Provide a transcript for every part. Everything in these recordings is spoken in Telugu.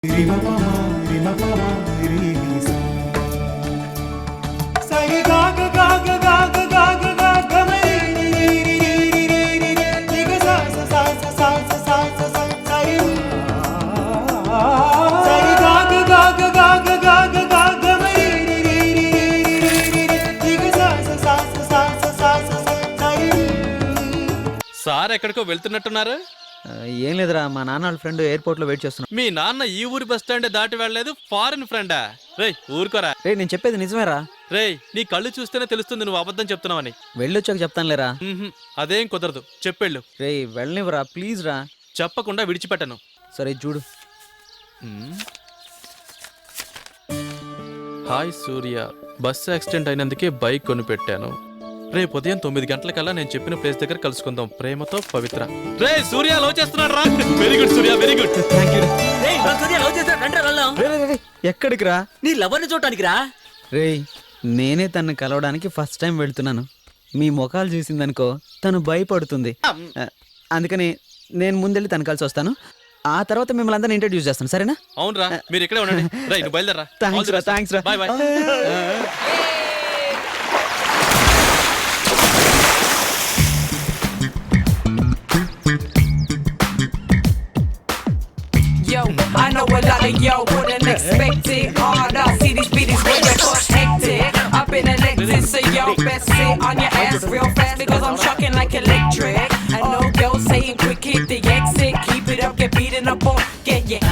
సార్ ఎక్కడికో వెళ్తున్నట్టున్నారు? ఏం లేదురా, మా నాన్న వాళ్ళ ఫ్రెండ్ ఎయిర్పోర్ట్ లో వెయిట్ చేస్తున్నా. మీ నాన్న ఈ ఊరి బస్ స్టాండ్ దాటి వెళ్ళలేదు, ఫారెన్ ఫ్రెండా? రేయ్ ఊరుకోరా. రే, నేను చెప్పేది నిజమేరా. రేయ్ నీ కళ్ళు చూస్తేనే తెలుస్తుంది నువ్వు అబద్ధం చెప్తున్నావని. వెళ్ళొచ్చాక చెప్తానులేరా. అదేం కుదరదు, చెప్పెళ్ళు. రే వెళ్ళనివ్వరా ప్లీజ్ రా. చెప్పకుండా విడిచిపెట్టను. సరే చూడు. హాయ్ సూర్య, బస్సు యాక్సిడెంట్ అయినందుకే బైక్ కొనిపెట్టాను. రేపు ఉదయం 9 గంటలకల్లా నేను చెప్పిన ప్లేస్ దగ్గర కలుసుకుందాం. ప్రేమతో పవిత్ర. రే సూర్య లవ్ చేస్తున్నాడు రా. వెరీ గుడ్ సూర్య, వెరీ గుడ్. ఎక్కడికి రా? నీ లవర్ని చూడటానికి రా. రే నేనే తనని కలవడానికి ఫస్ట్ టైం వెళ్తున్నాను. మీ ముఖాలు చూసిందనుకో తను భయపడుతుంది. అందుకని నేను ముందెళ్ళి తను కలిసి వస్తాను. ఆ తర్వాత మిమ్మల్ని అందరిని ఇంట్రడ్యూస్ చేస్తాను, సరేనా? అవునరా, మీరు ఇక్కడే ఉండండి. రైట్ నువ్వు బయలుదేరా. థ్యాంక్స్ రా. Bye bye. Yo, I know a lot of yo wouldn't expect it. Harder, see these beaties when you push hectic. I've been elected, so yo best sit on your ass real fast because I'm shocking like electric. I know girls saying quick hit the exit, keep it up, get beaten up on, get yeah.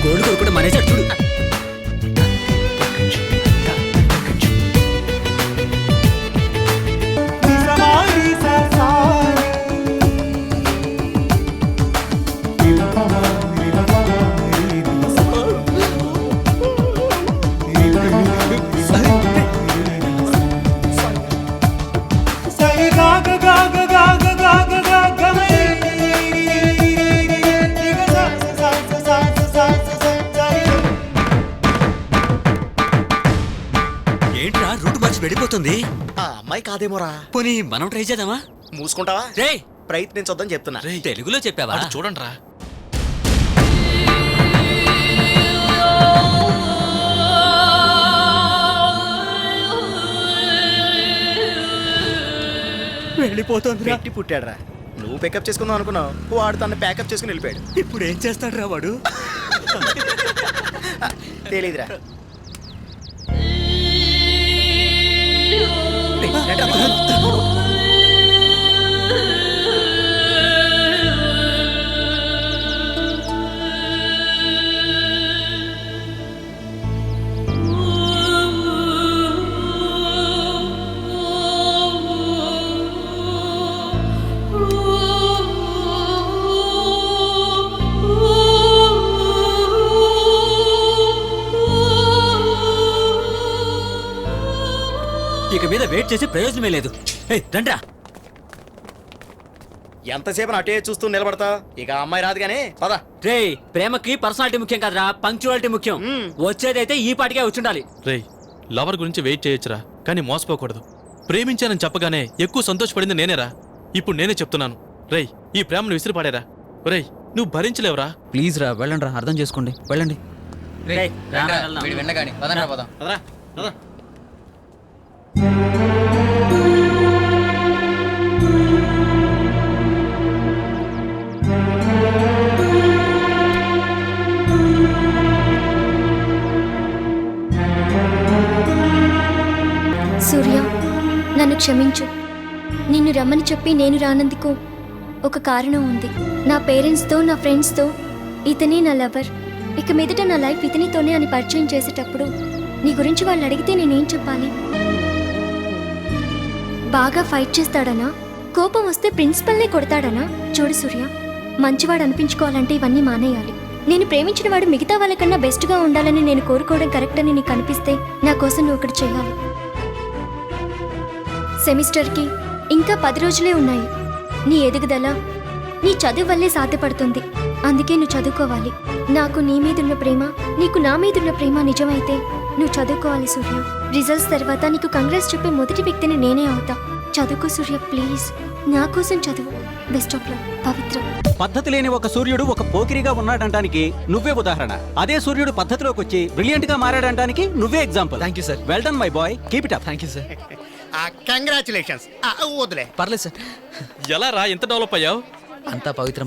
Gold కొడుకుంటే మనేసాడు చూడు. ఏంట్రా రూట్ మార్చి వెళ్ళిపోతుంది? ఆ అమ్మాయి కాదేమోరా. పోనీ మనం ట్రై చేద్దామా? మూసుకుంటావా? రే ప్రయత్నించొద్దని చెప్తున్నా. తెలుగులో చెప్పావా? చూడండి రా. వెళ్ళిపోతుంది. పెట్టి పుట్టాడురా. నువ్వు పికప్ చేసుకుందాం అనుకున్నావు, వాడు తను ప్యాకప్ చేసుకుని వెళ్ళిపోయాడు. ఇప్పుడు ఏం చేస్తాడు రా వాడు? తెలీదురా. ఇక మీద వెయిట్ చేసి ప్రయోజనమే లేదు. రండ్రా. ఎంతసేపు అటే చూస్తూ నిలబడతా? ఇక అమ్మాయి రాదు కానీ పద. రే ప్రేమకి పర్సనాలిటీ ముఖ్యం కాదురా, పంక్చువాలిటీ ముఖ్యం. వచ్చేదైతే ఈ పాటికే వచ్చుండాలి. రేయ్ లవర్ గురించి వెయిట్ చేయొచ్చురా, కానీ మోసపోకూడదు. ప్రేమించానని చెప్పగానే ఎక్కువ సంతోషపడింది నేనేరా. ఇప్పుడు నేనే చెప్తున్నాను. రేయ్ ఈ ప్రేమను విసిరిపాడేరా. రేయ్ నువ్వు భరించలేవురా. ప్లీజ్ రా, వెళ్ళండి రా, అర్థం చేసుకోండి, వెళ్ళండి. సూర్య, నన్ను క్షమించు. నిన్ను రమ్మని చెప్పి నేను రానందుకు ఒక కారణం ఉంది. నా పేరెంట్స్తో నా ఫ్రెండ్స్తో ఇతనే నా లవర్, ఇక మీదట నా లైఫ్ ఇతనితోనే అని పరిచయం చేసేటప్పుడు నీ గురించి వాళ్ళు అడిగితే నేనేం చెప్పాలి? బాగా ఫైట్ చేస్తాడనా? కోపం వస్తే ప్రిన్సిపల్నే కొడతాడనా? చూడు సూర్య, మంచివాడు అనిపించుకోవాలంటే ఇవన్నీ మానేయాలి. నేను ప్రేమించిన వాడు మిగతా వాళ్ళకన్నా బెస్ట్గా ఉండాలని నేను కోరుకోవడం కరెక్ట్ అని నీకు అనిపిస్తే నా కోసం నువ్వు ఒకటి చేయాలి. సెమిస్టర్కి ఇంకా 10 రోజులే ఉన్నాయి. నీ ఎదుగుదల నీ చదువు వల్లే సాధ్యపడుతుంది. అందుకే నువ్వు చదువుకోవాలి. నాకు నీ మీదున్న ప్రేమ, నీకు నా మీదున్న ప్రేమ నిజమైతే నువ్వు చదువుకోవాలి సూర్య. రిజల్ట్స్ తర్వాత నీకు కంగ్రెస్ చెప్పే మొదటి వ్యక్తిని నేనే అవుతా. చదువుకో సూర్య ప్లీజ్, నా కోసం చదువు. బెస్ట్ ఆఫ్ లక్ పవిత్ర. పద్ధతి లేని ఒక సూర్యుడు ఒక పోకిరిగా ఉన్నాడంటానికి నువ్వే ఉదాహరణ. అదే సూర్యుడు పద్ధతిలోకి వచ్చి బ్రిలియంట్ గా మారాడంటానికి నువ్వే example. Thank you sir. Well done my boy, keep it up. Thank you sir. Congratulations. వదిలే. పర్లేదు సార్. ఎలా రా ఇంత డెవలప్ అయ్యావు? అంతా పవిత్ర